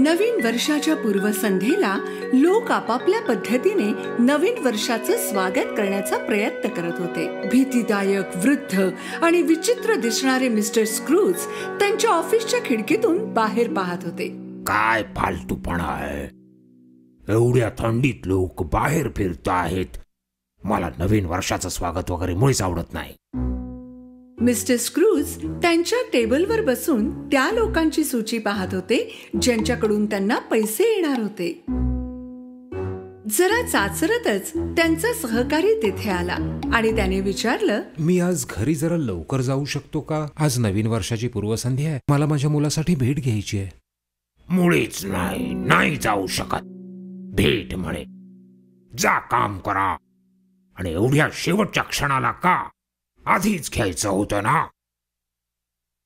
नवीन वर्षाच्या पूर्वसंध्येला लोक आपापल्या पद्धतीने नवीन वर्षाचं स्वागत करण्याचा प्रयत्न करत होते. भीतीदायक, वृद्ध आणि विचित्र दिसणारे मिस्टर स्क्रूज त्यांच्या ऑफिसच्या खिडकीतून बाहेर पाहत होते. काय फालतूपणा आहे. एवढ्या थंडीत लोक बाहेर फिरत आहेत. मला नवीन वर्षाचं स्वागत वगैरे मुळीच आवडत नाही. मिस्टर स्क्रूज त्यांच्या टेबलवर बसून त्या लोकांची सूची पाहत होते ज्यांच्याकडून त्यांना पैसे येणार होते. जरा चाचरतच त्यांचा सहकारी तिथे आला आणि त्याने विचारलं, मी आज घरी जरा लवकर जाऊ शकतो का? आज नवीन वर्षाची पूर्वसंध्या आहे. मला माझ्या मुलासाठी भेट घ्यायची आहे. मुळीच नाही जाऊ शकत. भेट म्हणे. जा काम करा. आणि एवढ्या शेवटच्या क्षणाला का? आधीच घ्यायचं होतं ना.